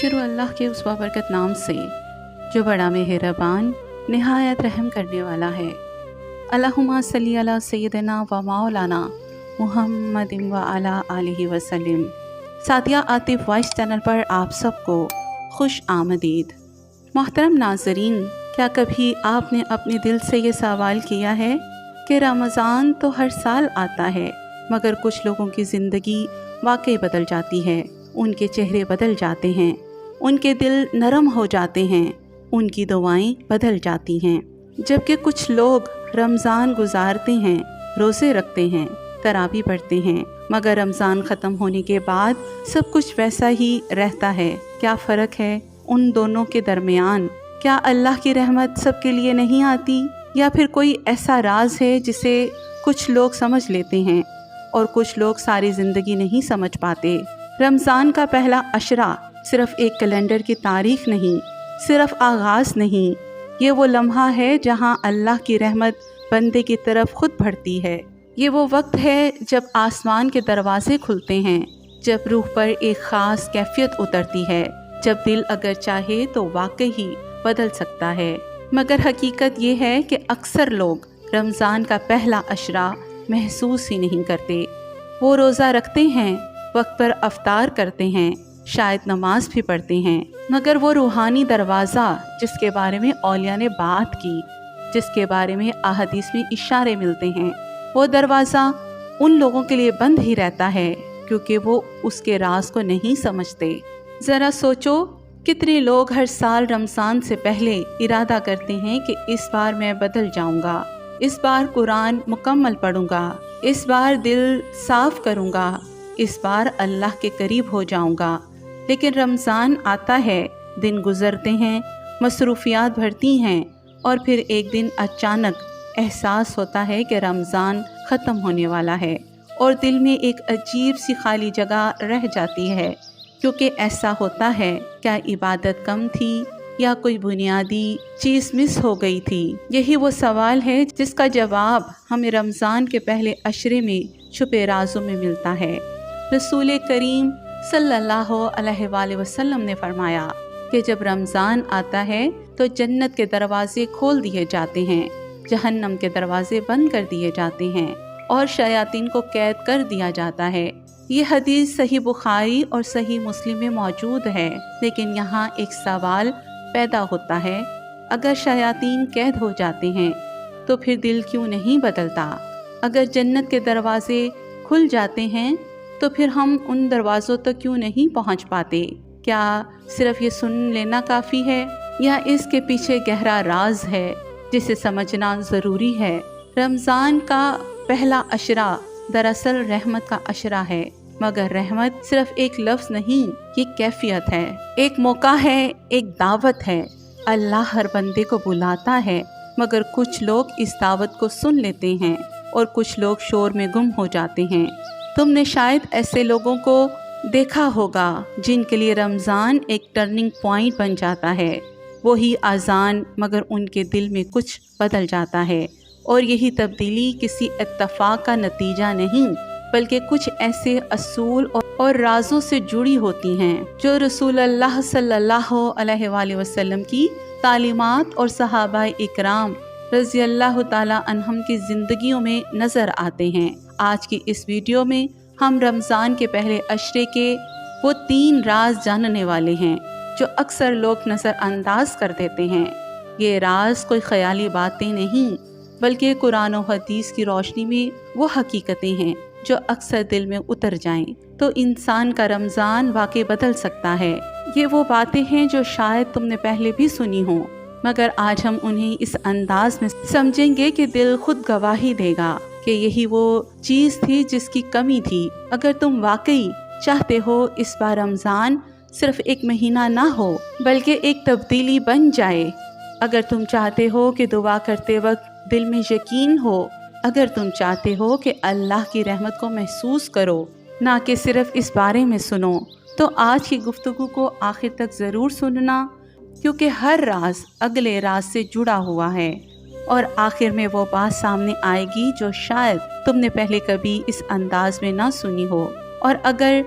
شروع اللہ کے اس بابرکت نام سے جو بڑا مہربان نہایت رحم کرنے والا ہے۔ اللہم صلی علی سیدنا و مولانا محمد و علی آلہ وسلم۔ سعدیہ عاطف وائس چینل پر آپ سب کو خوش آمدید۔ محترم ناظرین، کیا کبھی آپ نے اپنے دل سے یہ سوال کیا ہے کہ رمضان تو ہر سال آتا ہے مگر کچھ لوگوں کی زندگی واقعی بدل جاتی ہے، ان کے چہرے بدل جاتے ہیں، ان کے دل نرم ہو جاتے ہیں، ان کی دعائیں بدل جاتی ہیں، جبکہ کچھ لوگ رمضان گزارتے ہیں، روزے رکھتے ہیں، تراویح پڑھتے ہیں، مگر رمضان ختم ہونے کے بعد سب کچھ ویسا ہی رہتا ہے۔ کیا فرق ہے ان دونوں کے درمیان؟ کیا اللہ کی رحمت سب کے لیے نہیں آتی، یا پھر کوئی ایسا راز ہے جسے کچھ لوگ سمجھ لیتے ہیں اور کچھ لوگ ساری زندگی نہیں سمجھ پاتے؟ رمضان کا پہلا عشرہ صرف ایک کیلنڈر کی تاریخ نہیں، صرف آغاز نہیں، یہ وہ لمحہ ہے جہاں اللہ کی رحمت بندے کی طرف خود بڑھتی ہے۔ یہ وہ وقت ہے جب آسمان کے دروازے کھلتے ہیں، جب روح پر ایک خاص کیفیت اترتی ہے، جب دل اگر چاہے تو واقعی ہی بدل سکتا ہے۔ مگر حقیقت یہ ہے کہ اکثر لوگ رمضان کا پہلا عشرہ محسوس ہی نہیں کرتے۔ وہ روزہ رکھتے ہیں، وقت پر افطار کرتے ہیں، شاید نماز بھی پڑھتے ہیں، مگر وہ روحانی دروازہ جس کے بارے میں اولیاء نے بات کی، جس کے بارے میں احادیث میں اشارے ملتے ہیں، وہ دروازہ ان لوگوں کے لیے بند ہی رہتا ہے کیونکہ وہ اس کے راز کو نہیں سمجھتے۔ ذرا سوچو، کتنے لوگ ہر سال رمضان سے پہلے ارادہ کرتے ہیں کہ اس بار میں بدل جاؤں گا، اس بار قرآن مکمل پڑھوں گا، اس بار دل صاف کروں گا، اس بار اللہ کے قریب ہو جاؤں گا۔ لیکن رمضان آتا ہے، دن گزرتے ہیں، مصروفیات بڑھتی ہیں، اور پھر ایک دن اچانک احساس ہوتا ہے کہ رمضان ختم ہونے والا ہے، اور دل میں ایک عجیب سی خالی جگہ رہ جاتی ہے، کیونکہ ایسا ہوتا ہے کیا عبادت کم تھی یا کوئی بنیادی چیز مس ہو گئی تھی؟ یہی وہ سوال ہے جس کا جواب ہمیں رمضان کے پہلے عشرے میں چھپے رازوں میں ملتا ہے۔ رسول کریم صلی اللہ علیہ وآلہ وسلم نے فرمایا کہ جب رمضان آتا ہے تو جنت کے دروازے کھول دیے جاتے ہیں، جہنم کے دروازے بند کر دیے جاتے ہیں، اور شیاطین کو قید کر دیا جاتا ہے۔ یہ حدیث صحیح بخاری اور صحیح مسلم میں موجود ہے، لیکن یہاں ایک سوال پیدا ہوتا ہے، اگر شیاطین قید ہو جاتے ہیں تو پھر دل کیوں نہیں بدلتا؟ اگر جنت کے دروازے کھل جاتے ہیں تو پھر ہم ان دروازوں تک کیوں نہیں پہنچ پاتے؟ کیا صرف یہ سن لینا کافی ہے، یا اس کے پیچھے گہرا راز ہے جسے سمجھنا ضروری ہے؟ رمضان کا پہلا عشرہ دراصل رحمت کا عشرہ ہے، مگر رحمت صرف ایک لفظ نہیں، یہ کیفیت ہے، ایک موقع ہے، ایک دعوت ہے۔ اللہ ہر بندے کو بلاتا ہے، مگر کچھ لوگ اس دعوت کو سن لیتے ہیں اور کچھ لوگ شور میں گم ہو جاتے ہیں۔ تم نے شاید ایسے لوگوں کو دیکھا ہوگا جن کے لیے رمضان ایک ٹرننگ پوائنٹ بن جاتا ہے، وہی اذان، مگر ان کے دل میں کچھ بدل جاتا ہے، اور یہی تبدیلی کسی اتفاق کا نتیجہ نہیں بلکہ کچھ ایسے اصول اور رازوں سے جڑی ہوتی ہیں جو رسول اللہ صلی اللہ علیہ وآلہ وسلم کی تعلیمات اور صحابہ اکرام رضی اللہ تعالی عنہم کی زندگیوں میں نظر آتے ہیں۔ آج کی اس ویڈیو میں ہم رمضان کے پہلے عشرے کے وہ 3 راز جاننے والے ہیں جو اکثر لوگ نظر انداز کر دیتے ہیں۔ یہ راز کوئی خیالی باتیں نہیں بلکہ قرآن و حدیث کی روشنی میں وہ حقیقتیں ہیں جو اکثر دل میں اتر جائیں تو انسان کا رمضان واقعی بدل سکتا ہے۔ یہ وہ باتیں ہیں جو شاید تم نے پہلے بھی سنی ہوں، مگر آج ہم انہیں اس انداز میں سمجھیں گے کہ دل خود گواہی دے گا کہ یہی وہ چیز تھی جس کی کمی تھی۔ اگر تم واقعی چاہتے ہو اس بار رمضان صرف ایک مہینہ نہ ہو بلکہ ایک تبدیلی بن جائے، اگر تم چاہتے ہو کہ دعا کرتے وقت دل میں یقین ہو، اگر تم چاہتے ہو کہ اللہ کی رحمت کو محسوس کرو، نہ کہ صرف اس بارے میں سنو، تو آج کی گفتگو کو آخر تک ضرور سننا، کیونکہ ہر راز اگلے راز سے جڑا ہوا ہے، اور آخر میں وہ بات سامنے آئے گی جو شاید تم نے پہلے کبھی اس انداز میں نہ سنی ہو، اور اگر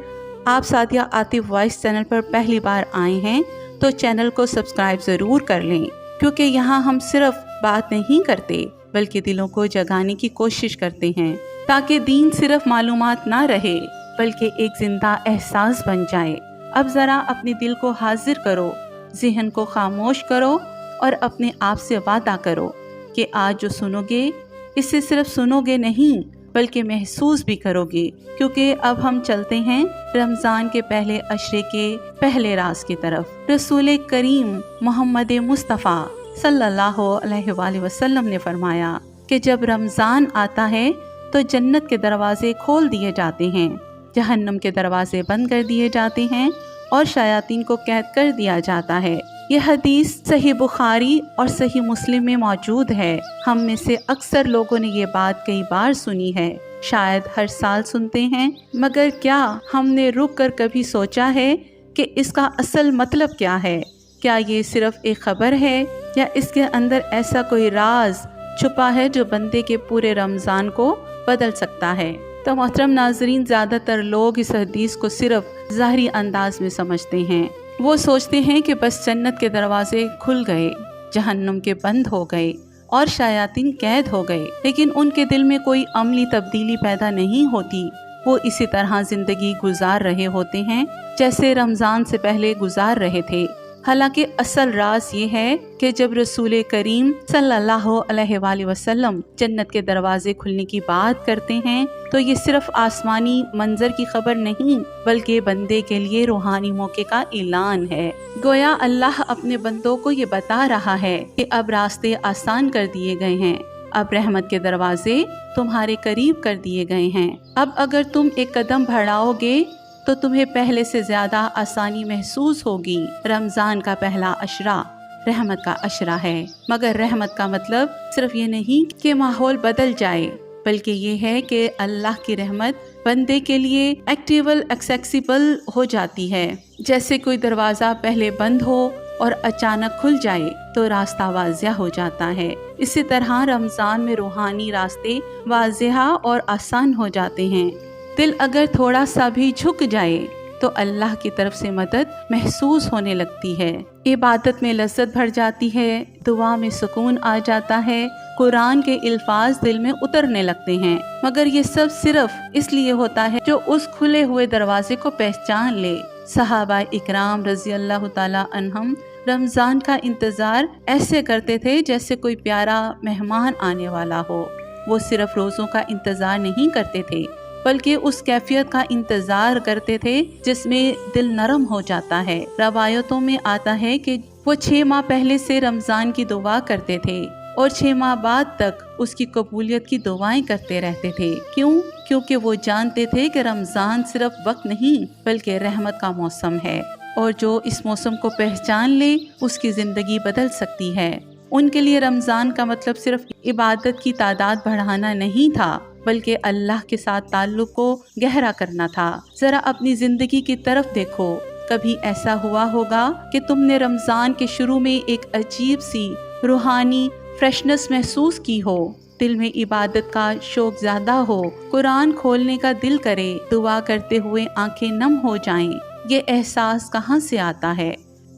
آپ سعدیہ عاطف وائس چینل پر پہلی بار آئے ہیں تو چینل کو سبسکرائب ضرور کر لیں، کیونکہ یہاں ہم صرف بات نہیں کرتے بلکہ دلوں کو جگانے کی کوشش کرتے ہیں، تاکہ دین صرف معلومات نہ رہے بلکہ ایک زندہ احساس بن جائے۔ اب ذرا اپنے دل کو حاضر کرو، ذہن کو خاموش کرو اور اپنے آپ سے وعدہ کرو کہ آج جو سنو گے اسے صرف سنو گے نہیں بلکہ محسوس بھی کرو گے، کیونکہ اب ہم چلتے ہیں رمضان کے پہلے عشرے کے پہلے راز کی طرف۔ رسول کریم محمد مصطفیٰ صلی اللہ علیہ وآلہ وسلم نے فرمایا کہ جب رمضان آتا ہے تو جنت کے دروازے کھول دیے جاتے ہیں، جہنم کے دروازے بند کر دیے جاتے ہیں اور شیاطین کو قید کر دیا جاتا ہے۔ یہ حدیث صحیح بخاری اور صحیح مسلم میں موجود ہے۔ ہم میں سے اکثر لوگوں نے یہ بات کئی بار سنی ہے، شاید ہر سال سنتے ہیں، مگر کیا ہم نے رک کر کبھی سوچا ہے کہ اس کا اصل مطلب کیا ہے؟ کیا یہ صرف ایک خبر ہے یا اس کے اندر ایسا کوئی راز چھپا ہے جو بندے کے پورے رمضان کو بدل سکتا ہے؟ تو محترم ناظرین، زیادہ تر لوگ اس حدیث کو صرف ظاہری انداز میں سمجھتے ہیں۔ وہ سوچتے ہیں کہ بس جنت کے دروازے کھل گئے، جہنم کے بند ہو گئے اور شیاطین قید ہو گئے، لیکن ان کے دل میں کوئی عملی تبدیلی پیدا نہیں ہوتی۔ وہ اسی طرح زندگی گزار رہے ہوتے ہیں جیسے رمضان سے پہلے گزار رہے تھے۔ حالانکہ اصل راز یہ ہے کہ جب رسول کریم صلی اللہ علیہ وآلہ وسلم جنت کے دروازے کھلنے کی بات کرتے ہیں تو یہ صرف آسمانی منظر کی خبر نہیں بلکہ بندے کے لیے روحانی موقع کا اعلان ہے۔ گویا اللہ اپنے بندوں کو یہ بتا رہا ہے کہ اب راستے آسان کر دیے گئے ہیں، اب رحمت کے دروازے تمہارے قریب کر دیے گئے ہیں۔ اب اگر تم ایک قدم بڑھاؤ گے تو تمہیں پہلے سے زیادہ آسانی محسوس ہوگی۔ رمضان کا پہلا عشرہ رحمت کا عشرہ ہے، مگر رحمت کا مطلب صرف یہ نہیں کہ ماحول بدل جائے، بلکہ یہ ہے کہ اللہ کی رحمت بندے کے لیے ایکٹیبل ایکسیسیبل ہو جاتی ہے۔ جیسے کوئی دروازہ پہلے بند ہو اور اچانک کھل جائے تو راستہ واضح ہو جاتا ہے، اسی طرح رمضان میں روحانی راستے واضح اور آسان ہو جاتے ہیں۔ دل اگر تھوڑا سا بھی جھک جائے تو اللہ کی طرف سے مدد محسوس ہونے لگتی ہے، عبادت میں لذت بھر جاتی ہے، دعا میں سکون آ جاتا ہے، قرآن کے الفاظ دل میں اترنے لگتے ہیں۔ مگر یہ سب صرف اس لیے ہوتا ہے جو اس کھلے ہوئے دروازے کو پہچان لے۔ صحابہ اکرام رضی اللہ تعالی عنہم رمضان کا انتظار ایسے کرتے تھے جیسے کوئی پیارا مہمان آنے والا ہو۔ وہ صرف روزوں کا انتظار نہیں کرتے تھے بلکہ اس کیفیت کا انتظار کرتے تھے جس میں دل نرم ہو جاتا ہے۔ روایتوں میں آتا ہے کہ وہ 6 ماہ پہلے سے رمضان کی دعا کرتے تھے اور 6 ماہ بعد تک اس کی قبولیت کی دعائیں کرتے رہتے تھے۔ کیوں؟ کیونکہ وہ جانتے تھے کہ رمضان صرف وقت نہیں بلکہ رحمت کا موسم ہے، اور جو اس موسم کو پہچان لے اس کی زندگی بدل سکتی ہے۔ ان کے لیے رمضان کا مطلب صرف عبادت کی تعداد بڑھانا نہیں تھا بلکہ اللہ کے ساتھ تعلق کو گہرا کرنا تھا۔ ذرا اپنی زندگی کی طرف دیکھو، کبھی ایسا ہوا ہوگا کہ تم نے رمضان کے شروع میں ایک عجیب سی روحانی فریشنس محسوس کی ہو، دل میں عبادت کا شوق زیادہ ہو، قرآن کھولنے کا دل کرے، دعا کرتے ہوئے آنکھیں نم ہو جائیں۔ یہ احساس کہاں سے آتا ہے؟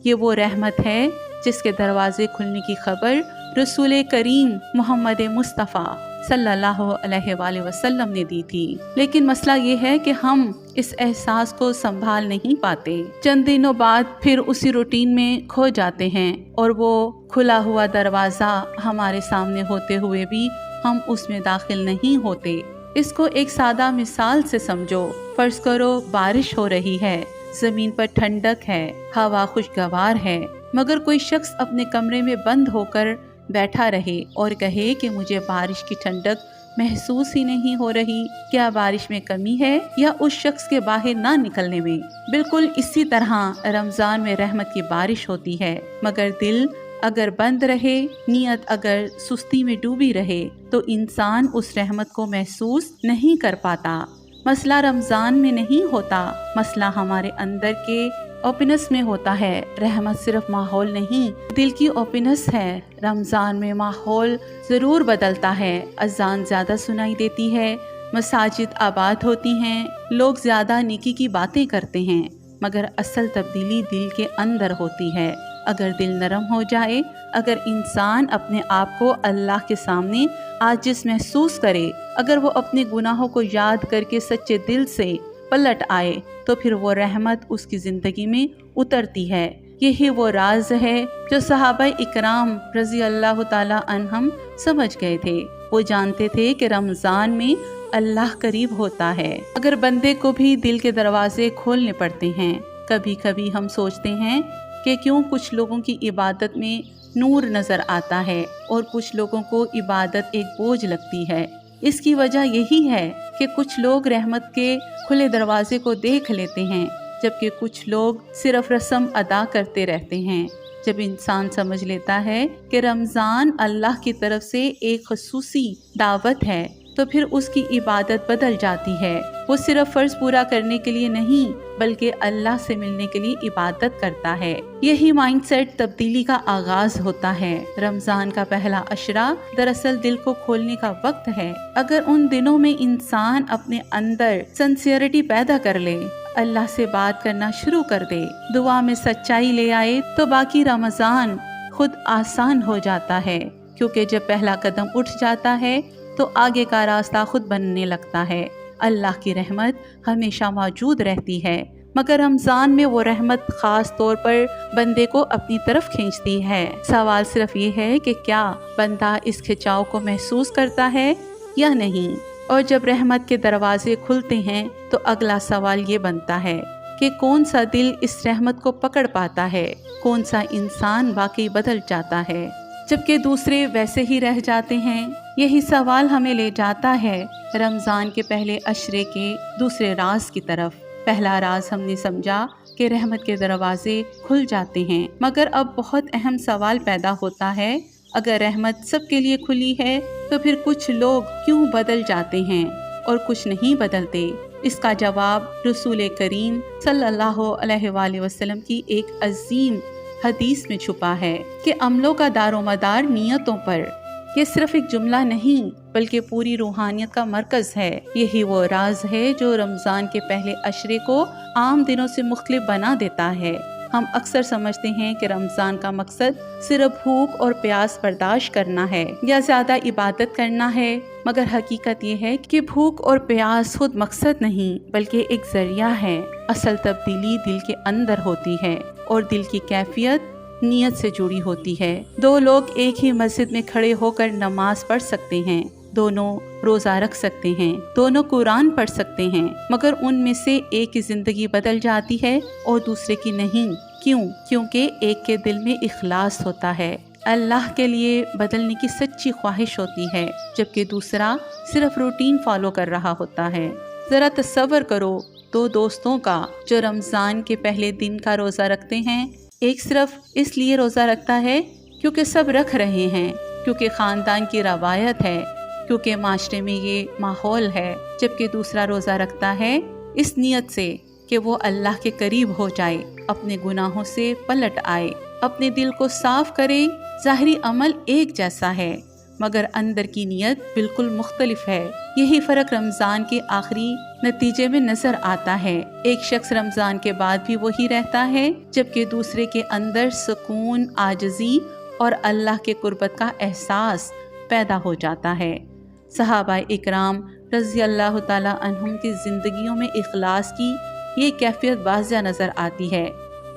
یہ وہ رحمت ہے جس کے دروازے کھلنے کی خبر رسول کریم محمد مصطفیٰ صلی اللہ علیہ وآلہ وسلم نے دی تھی۔ لیکن مسئلہ یہ ہے کہ ہم اس احساس کو سنبھال نہیں پاتے، چند دنوں بعد پھر اسی روٹین میں کھو جاتے ہیں اور وہ کھلا ہوا دروازہ ہمارے سامنے ہوتے ہوئے بھی ہم اس میں داخل نہیں ہوتے۔ اس کو ایک سادہ مثال سے سمجھو۔ فرض کرو بارش ہو رہی ہے، زمین پر ٹھنڈک ہے، ہوا خوشگوار ہے، مگر کوئی شخص اپنے کمرے میں بند ہو کر بیٹھا رہے اور کہے کہ مجھے بارش کی ٹھنڈک محسوس ہی نہیں ہو رہی۔ کیا بارش میں کمی ہے یا اس شخص کے باہر نہ نکلنے میں؟ بالکل اسی طرح رمضان میں رحمت کی بارش ہوتی ہے، مگر دل اگر بند رہے، نیت اگر سستی میں ڈوبی رہے تو انسان اس رحمت کو محسوس نہیں کر پاتا۔ مسئلہ رمضان میں نہیں ہوتا، مسئلہ ہمارے اندر کے اوپنس میں ہوتا ہے۔ رحمت صرف ماحول نہیں، دل کی اوپنس ہے۔ رمضان میں ماحول ضرور بدلتا ہے، اذان زیادہ سنائی دیتی ہے، مساجد آباد ہوتی ہیں، لوگ زیادہ نیکی کی باتیں کرتے ہیں، مگر اصل تبدیلی دل کے اندر ہوتی ہے۔ اگر دل نرم ہو جائے، اگر انسان اپنے آپ کو اللہ کے سامنے عاجز محسوس کرے، اگر وہ اپنے گناہوں کو یاد کر کے سچے دل سے پلٹ آئے، تو پھر وہ رحمت اس کی زندگی میں اترتی ہے۔ یہی وہ راز ہے جو صحابہ اکرام رضی اللہ تعالی عنہم سمجھ گئے تھے۔ وہ جانتے تھے کہ رمضان میں اللہ قریب ہوتا ہے، اگر بندے کو بھی دل کے دروازے کھولنے پڑتے ہیں۔ کبھی کبھی ہم سوچتے ہیں کہ کیوں کچھ لوگوں کی عبادت میں نور نظر آتا ہے اور کچھ لوگوں کو عبادت ایک بوجھ لگتی ہے۔ اس کی وجہ یہی ہے کہ کچھ لوگ رحمت کے کھلے دروازے کو دیکھ لیتے ہیں، جبکہ کچھ لوگ صرف رسم ادا کرتے رہتے ہیں۔ جب انسان سمجھ لیتا ہے کہ رمضان اللہ کی طرف سے ایک خصوصی دعوت ہے، تو پھر اس کی عبادت بدل جاتی ہے۔ وہ صرف فرض پورا کرنے کے لیے نہیں، بلکہ اللہ سے ملنے کے لیے عبادت کرتا ہے۔ یہی مائنڈ سیٹ تبدیلی کا آغاز ہوتا ہے۔ رمضان کا پہلا عشرہ دراصل دل کو کھولنے کا وقت ہے۔ اگر ان دنوں میں انسان اپنے اندر سنسیئرٹی پیدا کر لے، اللہ سے بات کرنا شروع کر دے، دعا میں سچائی لے آئے، تو باقی رمضان خود آسان ہو جاتا ہے، کیونکہ جب پہلا قدم اٹھ جاتا ہے تو آگے کا راستہ خود بننے لگتا ہے۔ اللہ کی رحمت ہمیشہ موجود رہتی ہے، مگر رمضان میں وہ رحمت خاص طور پر بندے کو اپنی طرف کھینچتی ہے۔ سوال صرف یہ ہے کہ کیا بندہ اس کھچاؤ کو محسوس کرتا ہے یا نہیں؟ اور جب رحمت کے دروازے کھلتے ہیں تو اگلا سوال یہ بنتا ہے کہ کون سا دل اس رحمت کو پکڑ پاتا ہے، کون سا انسان واقعی بدل جاتا ہے، جبکہ دوسرے ویسے ہی رہ جاتے ہیں۔ یہی سوال ہمیں لے جاتا ہے رمضان کے پہلے عشرے کے دوسرے راز کی طرف۔ پہلا راز ہم نے سمجھا کہ رحمت کے دروازے کھل جاتے ہیں، مگر اب بہت اہم سوال پیدا ہوتا ہے، اگر رحمت سب کے لیے کھلی ہے تو پھر کچھ لوگ کیوں بدل جاتے ہیں اور کچھ نہیں بدلتے؟ اس کا جواب رسول کریم صلی اللہ علیہ وآلہ وسلم کی ایک عظیم حدیث میں چھپا ہے کہ عملوں کا دار و مدار نیتوں پر۔ یہ صرف ایک جملہ نہیں بلکہ پوری روحانیت کا مرکز ہے۔ یہی وہ راز ہے جو رمضان کے پہلے عشرے کو عام دنوں سے مختلف بنا دیتا ہے۔ ہم اکثر سمجھتے ہیں کہ رمضان کا مقصد صرف بھوک اور پیاس برداشت کرنا ہے یا زیادہ عبادت کرنا ہے، مگر حقیقت یہ ہے کہ بھوک اور پیاس خود مقصد نہیں بلکہ ایک ذریعہ ہے۔ اصل تبدیلی دل کے اندر ہوتی ہے اور دل کی کیفیت نیت سے جڑی ہوتی ہے۔ دو لوگ ایک ہی مسجد میں کھڑے ہو کر نماز پڑھ سکتے ہیں، دونوں روزہ رکھ سکتے ہیں، دونوں قرآن پڑھ سکتے ہیں، مگر ان میں سے ایک کی زندگی بدل جاتی ہے اور دوسرے کی نہیں۔ کیوں؟ کیونکہ ایک کے دل میں اخلاص ہوتا ہے، اللہ کے لیے بدلنے کی سچی خواہش ہوتی ہے، جبکہ دوسرا صرف روٹین فالو کر رہا ہوتا ہے۔ ذرا تصور کرو دو دوستوں کا جو رمضان کے پہلے دن کا روزہ رکھتے ہیں۔ ایک صرف اس لیے روزہ رکھتا ہے کیونکہ سب رکھ رہے ہیں، کیونکہ خاندان کی روایت ہے، کیونکہ معاشرے میں یہ ماحول ہے، جبکہ دوسرا روزہ رکھتا ہے اس نیت سے کہ وہ اللہ کے قریب ہو جائے، اپنے گناہوں سے پلٹ آئے، اپنے دل کو صاف کرے۔ ظاہری عمل ایک جیسا ہے مگر اندر کی نیت بالکل مختلف ہے۔ یہی فرق رمضان کے آخری نتیجے میں نظر آتا ہے۔ ایک شخص رمضان کے بعد بھی وہی رہتا ہے، جبکہ دوسرے کے اندر سکون، عاجزی اور اللہ کے قربت کا احساس پیدا ہو جاتا ہے۔ صحابہ اکرام رضی اللہ تعالی عنہم کی زندگیوں میں اخلاص کی یہ کیفیت واضح نظر آتی ہے۔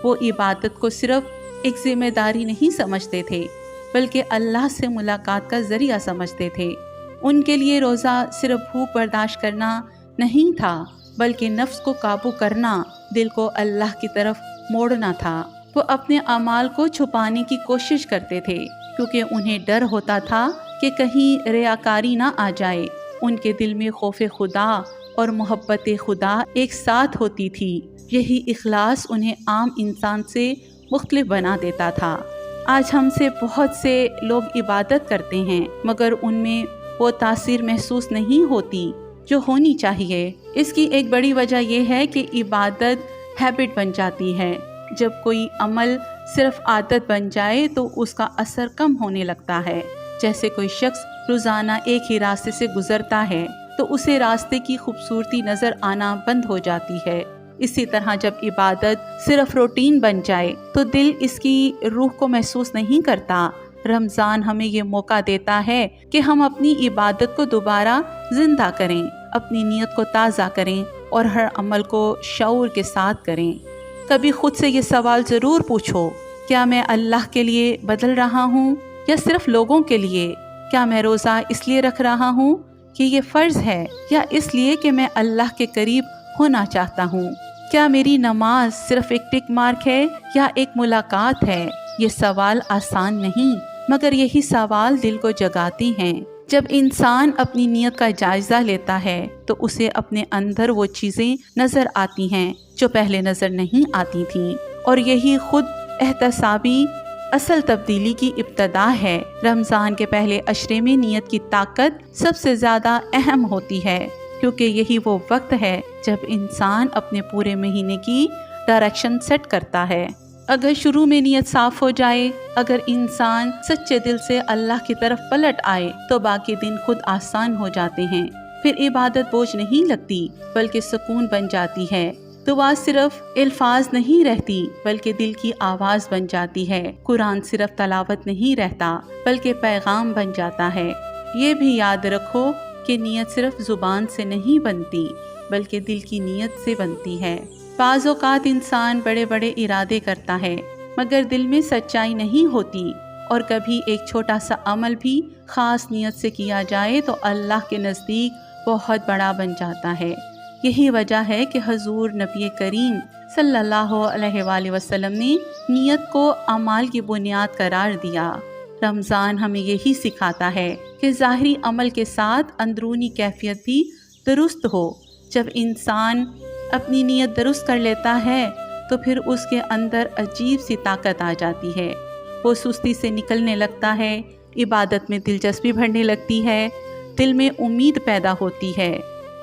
وہ عبادت کو صرف ایک ذمہ داری نہیں سمجھتے تھے بلکہ اللہ سے ملاقات کا ذریعہ سمجھتے تھے۔ ان کے لیے روزہ صرف بھوک برداشت کرنا نہیں تھا بلکہ نفس کو قابو کرنا، دل کو اللہ کی طرف موڑنا تھا۔ وہ اپنے اعمال کو چھپانے کی کوشش کرتے تھے کیونکہ انہیں ڈر ہوتا تھا کہ کہیں ریاکاری نہ آ جائے۔ ان کے دل میں خوف خدا اور محبت خدا ایک ساتھ ہوتی تھی۔ یہی اخلاص انہیں عام انسان سے مختلف بنا دیتا تھا۔ آج ہم سے بہت سے لوگ عبادت کرتے ہیں مگر ان میں وہ تاثیر محسوس نہیں ہوتی جو ہونی چاہیے۔ اس کی ایک بڑی وجہ یہ ہے کہ عبادت ہیبٹ بن جاتی ہے۔ جب کوئی عمل صرف عادت بن جائے تو اس کا اثر کم ہونے لگتا ہے۔ جیسے کوئی شخص روزانہ ایک ہی راستے سے گزرتا ہے تو اسے راستے کی خوبصورتی نظر آنا بند ہو جاتی ہے۔ اسی طرح جب عبادت صرف روٹین بن جائے تو دل اس کی روح کو محسوس نہیں کرتا۔ رمضان ہمیں یہ موقع دیتا ہے کہ ہم اپنی عبادت کو دوبارہ زندہ کریں، اپنی نیت کو تازہ کریں اور ہر عمل کو شعور کے ساتھ کریں۔ کبھی خود سے یہ سوال ضرور پوچھو، کیا میں اللہ کے لیے بدل رہا ہوں یا صرف لوگوں کے لیے؟ کیا میں روزہ اس لیے رکھ رہا ہوں کہ یہ فرض ہے یا اس لیے کہ میں اللہ کے قریب ہونا چاہتا ہوں؟ کیا میری نماز صرف ایک ٹک مارک ہے یا ایک ملاقات ہے؟ یہ سوال آسان نہیں، مگر یہی سوال دل کو جگاتی ہیں۔ جب انسان اپنی نیت کا جائزہ لیتا ہے تو اسے اپنے اندر وہ چیزیں نظر آتی ہیں جو پہلے نظر نہیں آتی تھیں، اور یہی خود احتسابی اصل تبدیلی کی ابتدا ہے۔ رمضان کے پہلے عشرے میں نیت کی طاقت سب سے زیادہ اہم ہوتی ہے، کیونکہ یہی وہ وقت ہے جب انسان اپنے پورے مہینے کی ڈائریکشن سیٹ کرتا ہے۔ اگر شروع میں نیت صاف ہو جائے، اگر انسان سچے دل سے اللہ کی طرف پلٹ آئے تو باقی دن خود آسان ہو جاتے ہیں۔ پھر عبادت بوجھ نہیں لگتی بلکہ سکون بن جاتی ہے۔ دعا صرف الفاظ نہیں رہتی بلکہ دل کی آواز بن جاتی ہے۔ قرآن صرف تلاوت نہیں رہتا بلکہ پیغام بن جاتا ہے۔ یہ بھی یاد رکھو کہ نیت صرف زبان سے نہیں بنتی بلکہ دل کی نیت سے بنتی ہے۔ بعض اوقات انسان بڑے بڑے ارادے کرتا ہے مگر دل میں سچائی نہیں ہوتی، اور کبھی ایک چھوٹا سا عمل بھی خاص نیت سے کیا جائے تو اللہ کے نزدیک بہت بڑا بن جاتا ہے۔ یہی وجہ ہے کہ حضور نبی کریم صلی اللہ علیہ وآلہ وسلم نے نیت کو اعمال کی بنیاد قرار دیا۔ رمضان ہمیں یہی سکھاتا ہے کہ ظاہری عمل کے ساتھ اندرونی کیفیت بھی درست ہو۔ جب انسان اپنی نیت درست کر لیتا ہے تو پھر اس کے اندر عجیب سی طاقت آ جاتی ہے۔ وہ سستی سے نکلنے لگتا ہے، عبادت میں دلچسپی بڑھنے لگتی ہے، دل میں امید پیدا ہوتی ہے،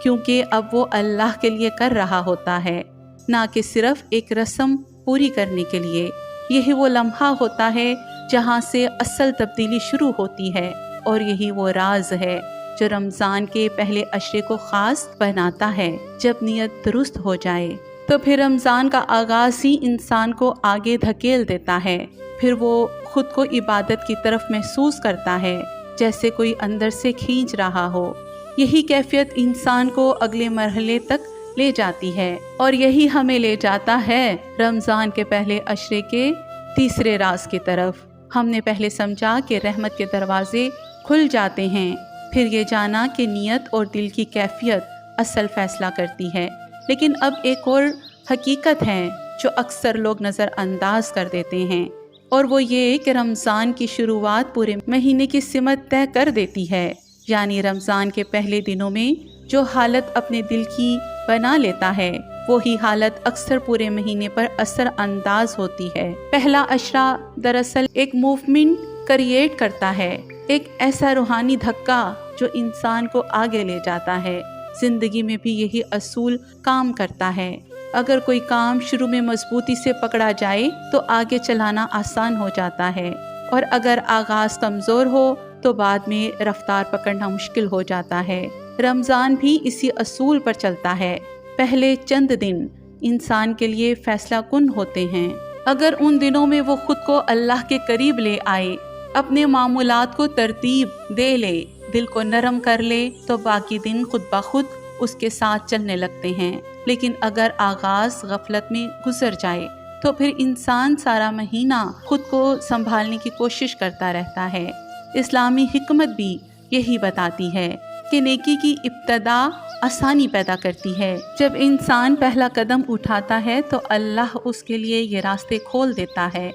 کیونکہ اب وہ اللہ کے لیے کر رہا ہوتا ہے، نہ کہ صرف ایک رسم پوری کرنے کے لیے۔ یہی وہ لمحہ ہوتا ہے جہاں سے اصل تبدیلی شروع ہوتی ہے، اور یہی وہ راز ہے جو رمضان کے پہلے عشرے کو خاص بناتا ہے۔ جب نیت درست ہو جائے تو پھر رمضان کا آغاز ہی انسان کو آگے دھکیل دیتا ہے۔ پھر وہ خود کو عبادت کی طرف محسوس کرتا ہے، جیسے کوئی اندر سے کھینچ رہا ہو۔ یہی کیفیت انسان کو اگلے مرحلے تک لے جاتی ہے، اور یہی ہمیں لے جاتا ہے رمضان کے پہلے عشرے کے تیسرے راز کی طرف۔ ہم نے پہلے سمجھا کہ رحمت کے دروازے کھل جاتے ہیں، پھر یہ جانا کہ نیت اور دل کی کیفیت اصل فیصلہ کرتی ہے۔ لیکن اب ایک اور حقیقت ہے جو اکثر لوگ نظر انداز کر دیتے ہیں، اور وہ یہ کہ رمضان کی شروعات پورے مہینے کی سمت طے کر دیتی ہے۔ یعنی رمضان کے پہلے دنوں میں جو حالت اپنے دل کی بنا لیتا ہے وہی حالت اکثر پورے مہینے پر اثر انداز ہوتی ہے۔ پہلا عشرہ دراصل ایک موومنٹ کریٹ کرتا ہے، ایک ایسا روحانی دھکا جو انسان کو آگے لے جاتا ہے۔ زندگی میں بھی یہی اصول کام کرتا ہے۔ اگر کوئی کام شروع میں مضبوطی سے پکڑا جائے تو آگے چلانا آسان ہو جاتا ہے، اور اگر آغاز کمزور ہو تو بعد میں رفتار پکڑنا مشکل ہو جاتا ہے۔ رمضان بھی اسی اصول پر چلتا ہے۔ پہلے چند دن انسان کے لیے فیصلہ کن ہوتے ہیں۔ اگر ان دنوں میں وہ خود کو اللہ کے قریب لے آئے، اپنے معمولات کو ترتیب دے لے، دل کو نرم کر لے، تو باقی دن خود بخود اس کے ساتھ چلنے لگتے ہیں۔ لیکن اگر آغاز غفلت میں گزر جائے تو پھر انسان سارا مہینہ خود کو سنبھالنے کی کوشش کرتا رہتا ہے۔ اسلامی حکمت بھی یہی بتاتی ہے کہ نیکی کی ابتدا آسانی پیدا کرتی ہے۔ جب انسان پہلا قدم اٹھاتا ہے تو اللہ اس کے لیے یہ راستے کھول دیتا ہے۔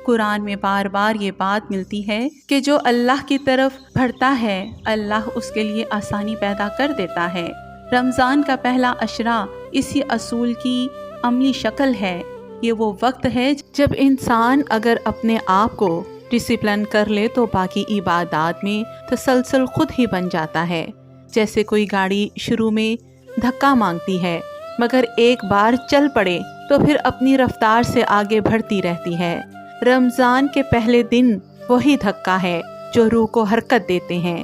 قرآن میں بار بار یہ بات ملتی ہے کہ جو اللہ کی طرف بڑھتا ہے اللہ اس کے لیے آسانی پیدا کر دیتا ہے۔ رمضان کا پہلا عشرہ اسی اصول کی عملی شکل ہے۔ یہ وہ وقت ہے جب انسان اگر اپنے آپ کو ڈسپلن کر لے تو باقی عبادات میں تسلسل خود ہی بن جاتا ہے۔ جیسے کوئی گاڑی شروع میں دھکا مانگتی ہے، مگر ایک بار چل پڑے تو پھر اپنی رفتار سے آگے بڑھتی رہتی ہے۔ رمضان کے پہلے دن وہی دھکا ہے جو روح کو حرکت دیتے ہیں۔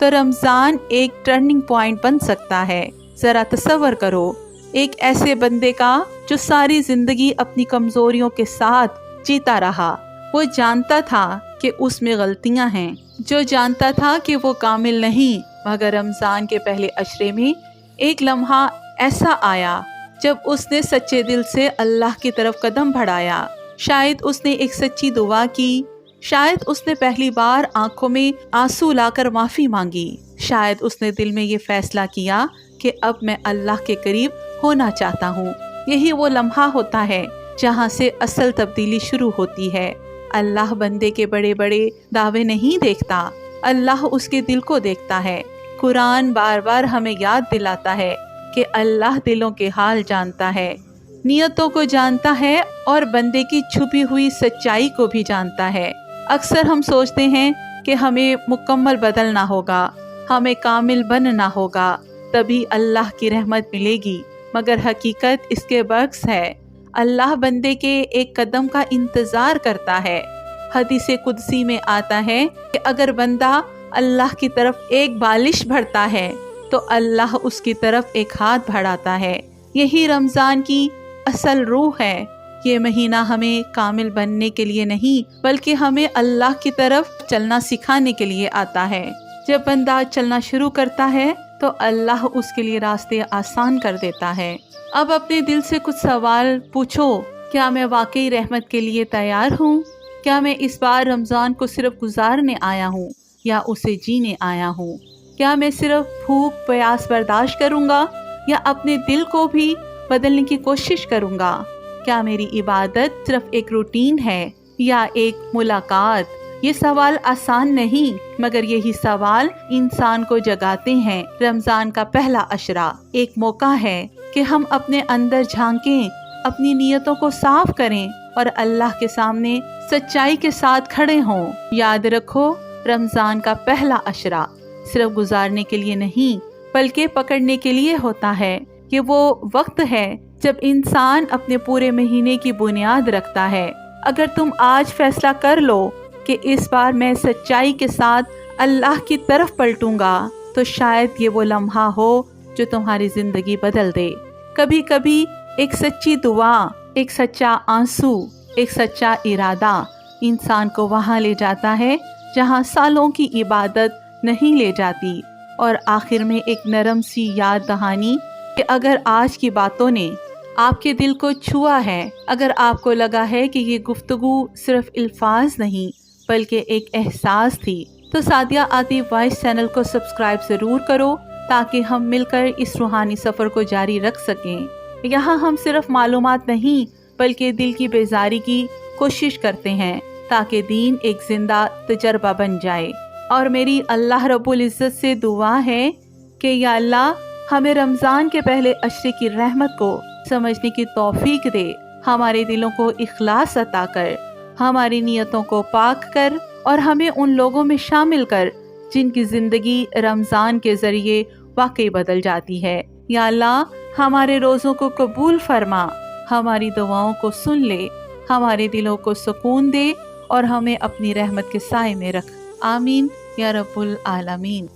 تو رمضان ایک ٹرننگ پوائنٹ بن سکتا ہے۔ ذرا تصور کرو ایک ایسے بندے کا جو ساری زندگی اپنی کمزوریوں کے ساتھ جیتا رہا۔ وہ جانتا تھا کہ اس میں غلطیاں ہیں، جو جانتا تھا کہ وہ کامل نہیں، مگر رمضان کے پہلے عشرے میں ایک لمحہ ایسا آیا جب اس نے سچے دل سے اللہ کی طرف قدم بڑھایا۔ شاید اس نے ایک سچی دعا کی، شاید اس نے پہلی بار آنکھوں میں آنسو لا کر معافی مانگی، شاید اس نے دل میں یہ فیصلہ کیا کہ اب میں اللہ کے قریب ہونا چاہتا ہوں۔ یہی وہ لمحہ ہوتا ہے جہاں سے اصل تبدیلی شروع ہوتی ہے۔ اللہ بندے کے بڑے بڑے دعوے نہیں دیکھتا، اللہ اس کے دل کو دیکھتا ہے۔ قرآن بار بار ہمیں یاد دلاتا ہے کہ اللہ دلوں کے حال جانتا ہے، نیتوں کو جانتا ہے اور بندے کی چھپی ہوئی سچائی کو بھی جانتا ہے۔ اکثر ہم سوچتے ہیں کہ ہمیں مکمل بدلنا ہوگا، ہمیں کامل بننا ہوگا، تبھی اللہ کی رحمت ملے گی، مگر حقیقت اس کے برعکس ہے۔ اللہ بندے کے ایک قدم کا انتظار کرتا ہے۔ حدیث قدسی میں آتا ہے کہ اگر بندہ اللہ کی طرف ایک بالش بڑھتا ہے تو اللہ اس کی طرف ایک ہاتھ بڑھاتا ہے۔ یہی رمضان کی اصل روح ہے۔ یہ مہینہ ہمیں کامل بننے کے لیے نہیں بلکہ ہمیں اللہ کی طرف چلنا سکھانے کے لیے آتا ہے۔ جب بندہ چلنا شروع کرتا ہے تو اللہ اس کے لیے راستے آسان کر دیتا ہے۔ اب اپنے دل سے کچھ سوال پوچھو، کیا میں واقعی رحمت کے لیے تیار ہوں؟ کیا میں اس بار رمضان کو صرف گزارنے آیا ہوں یا اسے جینے آیا ہوں؟ کیا میں صرف بھوک پیاس برداشت کروں گا یا اپنے دل کو بھی بدلنے کی کوشش کروں گا؟ کیا میری عبادت صرف ایک روٹین ہے یا ایک ملاقات؟ یہ سوال آسان نہیں، مگر یہی سوال انسان کو جگاتے ہیں۔ رمضان کا پہلا عشرہ ایک موقع ہے کہ ہم اپنے اندر جھانکیں، اپنی نیتوں کو صاف کریں اور اللہ کے سامنے سچائی کے ساتھ کھڑے ہوں۔ یاد رکھو، رمضان کا پہلا عشرہ صرف گزارنے کے لیے نہیں بلکہ پکڑنے کے لیے ہوتا ہے۔ یہ وہ وقت ہے جب انسان اپنے پورے مہینے کی بنیاد رکھتا ہے۔ اگر تم آج فیصلہ کر لو کہ اس بار میں سچائی کے ساتھ اللہ کی طرف پلٹوں گا تو شاید یہ وہ لمحہ ہو جو تمہاری زندگی بدل دے۔ کبھی کبھی ایک سچی دعا، ایک سچا آنسو، ایک سچا ارادہ انسان کو وہاں لے جاتا ہے جہاں سالوں کی عبادت نہیں لے جاتی، اور آخر میں ایک نرم سی یاد دہانی کہ اگر آج کی باتوں نے آپ کے دل کو چھوا ہے، اگر آپ کو لگا ہے کہ یہ گفتگو صرف الفاظ نہیں بلکہ ایک احساس تھی، تو سعدیہ عاطف وائس چینل کو سبسکرائب ضرور کرو تاکہ ہم مل کر اس روحانی سفر کو جاری رکھ سکیں۔ یہاں ہم صرف معلومات نہیں بلکہ دل کی بیزاری کی کوشش کرتے ہیں تاکہ دین ایک زندہ تجربہ بن جائے۔ اور میری اللہ رب العزت سے دعا ہے کہ یا اللہ ہمیں رمضان کے پہلے عشرے کی رحمت کو سمجھنے کی توفیق دے، ہمارے دلوں کو اخلاص عطا کر، ہماری نیتوں کو پاک کر اور ہمیں ان لوگوں میں شامل کر جن کی زندگی رمضان کے ذریعے واقعی بدل جاتی ہے۔ یا اللہ ہمارے روزوں کو قبول فرما، ہماری دعاؤں کو سن لے، ہمارے دلوں کو سکون دے اور ہمیں اپنی رحمت کے سائے میں رکھ۔ آمین یا رب العالمین۔